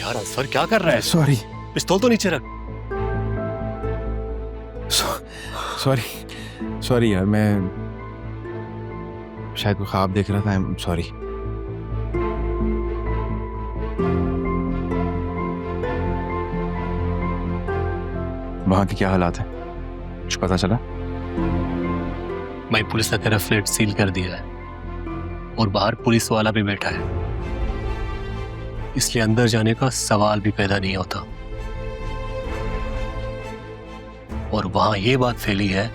यार असफर क्या कर रहा है? सॉरी पिस्तौल तो नीचे रख। सॉरी यार, मैं शायद कोई ख्वाब देख रहा था। I am sorry. वहां के क्या हालात है, कुछ पता चला? भाई पुलिस ने तेरा फ्लैट सील कर दिया है और बाहर पुलिस वाला भी बैठा है, इसलिए अंदर जाने का सवाल भी पैदा नहीं होता। और वहां ये बात फैली है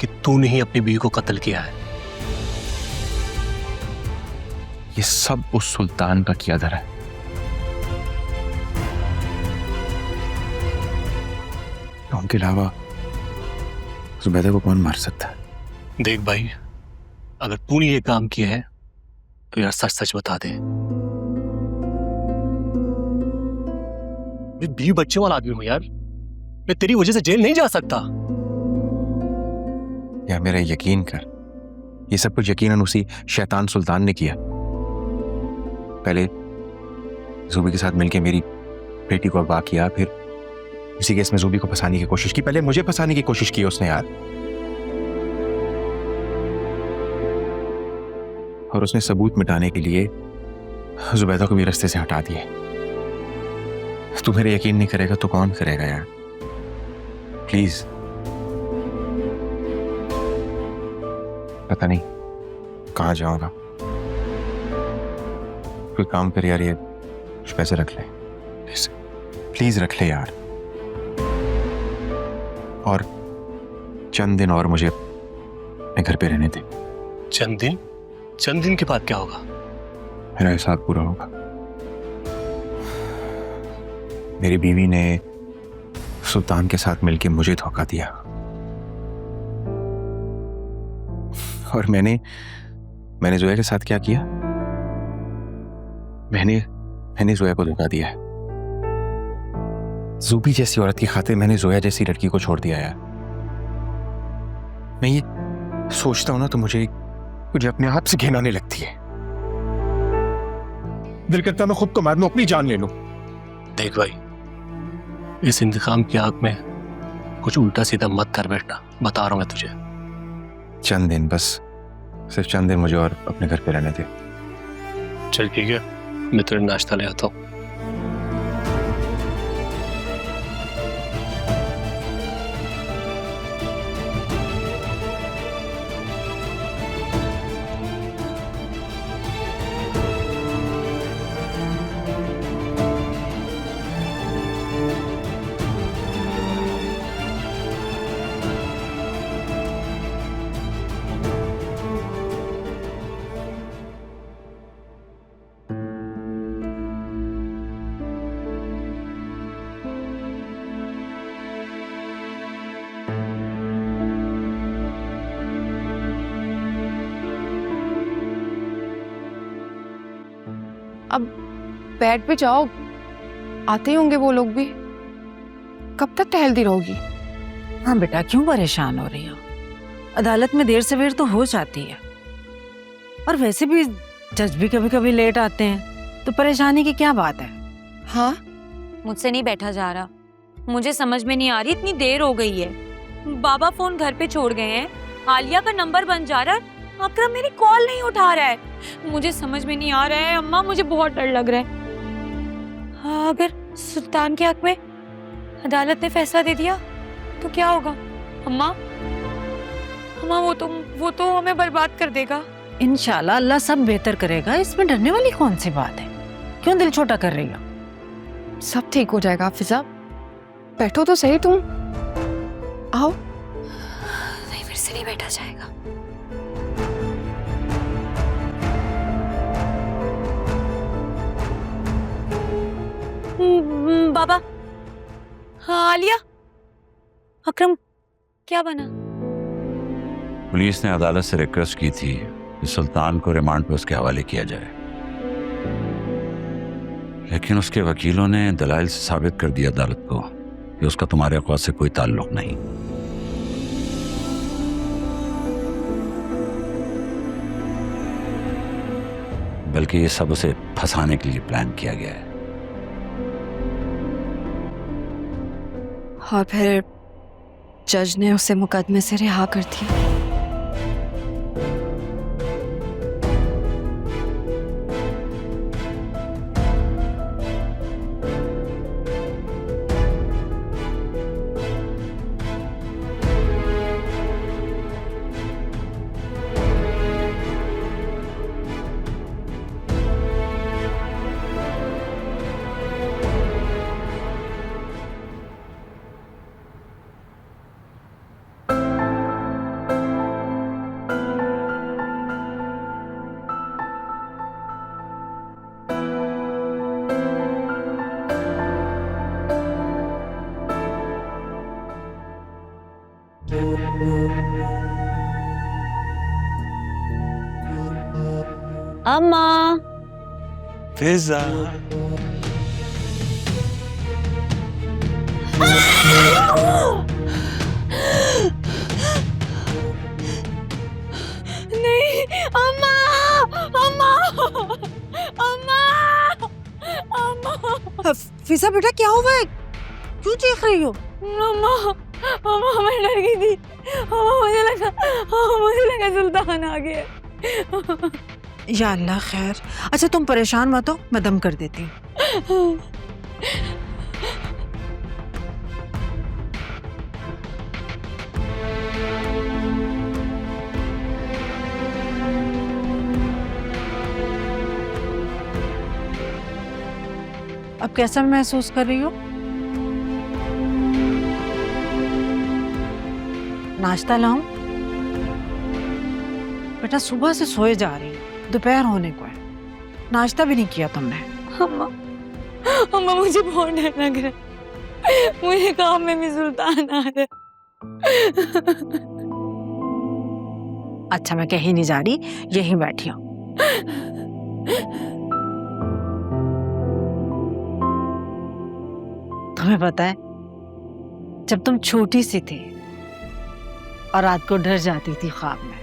कि तूने ही अपनी बीवी को कत्ल किया है। ये सब उस सुल्तान का किया धरा है। उनके अलावा जुबैदा को कौन मार सकता है? देख भाई, अगर तूने ये काम किया है तो यार सच सच बता दे। मैं 20 बच्चे वाला आदमी हूं यार, मैं तेरी वजह से जेल नहीं जा सकता। यार मेरा यकीन कर, ये सब कुछ यकीनन उसी शैतान सुल्तान ने किया। पहले जूबी के साथ मिलकर मेरी बेटी को अगवा किया, फिर इसी केस में जूबी को फंसाने की कोशिश की, पहले मुझे फंसाने की कोशिश की उसने यार। और उसने सबूत मिटाने के लिए जुबैदा को भी रास्ते से हटा दिए। तू मेरे यकीन नहीं करेगा तो कौन करेगा यार? प्लीज। पता नहीं कहां जाऊंगा। कोई काम कर यार, ये कुछ पैसे रख ले प्लीज, रख ले यार। और चंद दिन और मुझे अपने घर पे रहने दे। चंद दिन? चंद दिन के बाद क्या होगा? मेरा हिसाब पूरा होगा। मेरी बीवी ने सुल्तान के साथ मिलकर मुझे धोखा दिया और मैंने जोया के साथ क्या किया? मैंने जोया को धोखा दिया है। जूबी जैसी औरत की खातिर मैंने जोया जैसी लड़की को छोड़ दिया यार। मैं ये सोचता हूं ना तो मुझे अपने आप से घिन आने लगती है। दिल करता मैं खुद को मार लूं, अपनी जान ले लूं। देख भाई, इस इंतकाम की आग में कुछ उल्टा सीधा मत कर बैठना, बता रहा हूं मैं तुझे। चंद दिन, बस सिर्फ चंद दिन मुझे और अपने घर पे रहने दे। चल ठीक है, मैं तेरे नाश्ता ले आता हूं। अब बेड पे जाओ, आते ही होंगे वो लोग भी। कब तक टहलती रहोगी? हाँ बेटा, क्यों परेशान हो रही हो? अदालत में देर सवेर तो हो जाती है, और वैसे भी जज भी कभी कभी लेट आते हैं, तो परेशानी की क्या बात है? हाँ, मुझसे नहीं बैठा जा रहा। मुझे समझ में नहीं आ रही, इतनी देर हो गई है। बाबा फोन घर पे छोड़ गए हैं, आलिया का नंबर बन जा रहा है, अकरम मेरी कॉल नहीं उठा रहा है। मुझे समझ में नहीं आ रहा है अम्मा, मुझे बहुत डर लग रहा है। हाँ, अगर सुल्तान के हक में अदालत ने फैसला दे दिया तो क्या होगा? अम्मा अम्मा, वो तो हमें बर्बाद कर देगा। इंशाल्लाह अल्लाह सब बेहतर करेगा, इसमें डरने वाली कौन सी बात है? क्यों दिल छोटा कर रही हो? सब ठीक हो जाएगा। फिजा, बैठो तो सही तुम। आओ। नहीं, फिर से नहीं बैठा जाएगा। बाबा। हाँ आलिया, अकरम क्या बना? पुलिस ने अदालत से रिक्वेस्ट की थी कि सुल्तान को रिमांड पे उसके हवाले किया जाए, लेकिन उसके वकीलों ने दलाइल से साबित कर दिया अदालत को कि उसका तुम्हारे अक़वाद से कोई ताल्लुक नहीं। बल्कि ये सब उसे फंसाने के लिए प्लान किया गया है। और फिर जज ने उसे मुकदमे से रिहा कर दिया। अम्मा, फिजा, नहीं अम्मा, अम्मा, अम्मा, अम्मा, फिजा बेटा क्या हुआ है, क्यों चीख रही हो? अम्मा, अम्मा मैं डर गई थी। अम्मा मुझे लगा सुल्तान आ गया। या अल्लाह खैर। अच्छा तुम परेशान मत हो, मैं दम कर देती हूँ। अब कैसा महसूस कर रही हो? नाश्ता लाऊं? बेटा सुबह से सोए जा रही हो, दोपहर होने को है, नाश्ता भी नहीं किया तुमने। अम्मा, अम्मा मुझे बहुत डर लग रहा है। मुझे काम में भी सुल्तान आ रहा है। अच्छा मैं कहीं नहीं जा रही, यहीं बैठी हूँ। तुम्हें पता है जब तुम छोटी सी थी और रात को डर जाती थी ख्वाब में,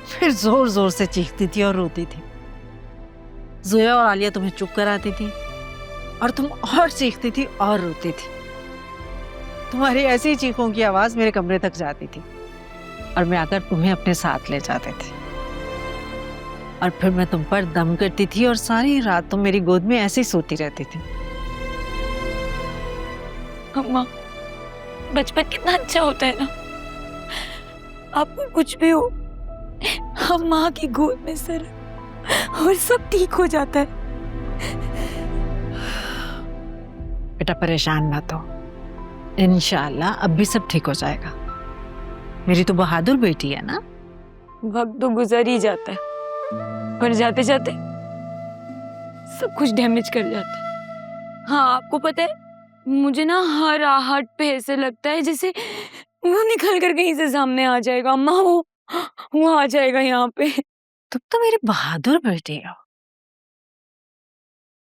फिर जोर जोर से चीखती थी और रोती थी, जोया और आलिया तुम्हें चुप कराती थी और तुम और चीखती थी और रोती थी। तुम्हारी ऐसी चीखों की आवाज मेरे कमरे तक जाती थी और मैं आकर तुम्हें अपने साथ ले जाते थे और फिर मैं तुम पर दम करती थी और सारी रात तुम मेरी गोद में ऐसे ही सोती रहती थी। अम्मा, बचपन कितना अच्छा होता है ना। आपको कुछ भी हो, हम माँ की गोद में सर और सब ठीक हो जाता है। बेटा परेशान मत हो, इंशाअल्लाह अब भी सब ठीक हो जाएगा। मेरी तो बहादुर बेटी है ना। वक्त तो गुजर ही जाता है, पर जाते जाते सब कुछ डैमेज कर जाता है। हाँ आपको पता है, मुझे ना हर आहट पे ऐसे लगता है जैसे वो निकल कर कहीं से सामने आ जाएगा। अम्मा वो आ जाएगा यहाँ पे। तुम तो मेरी बहादुर बेटी हो,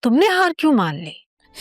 तुमने हार क्यों मान ली?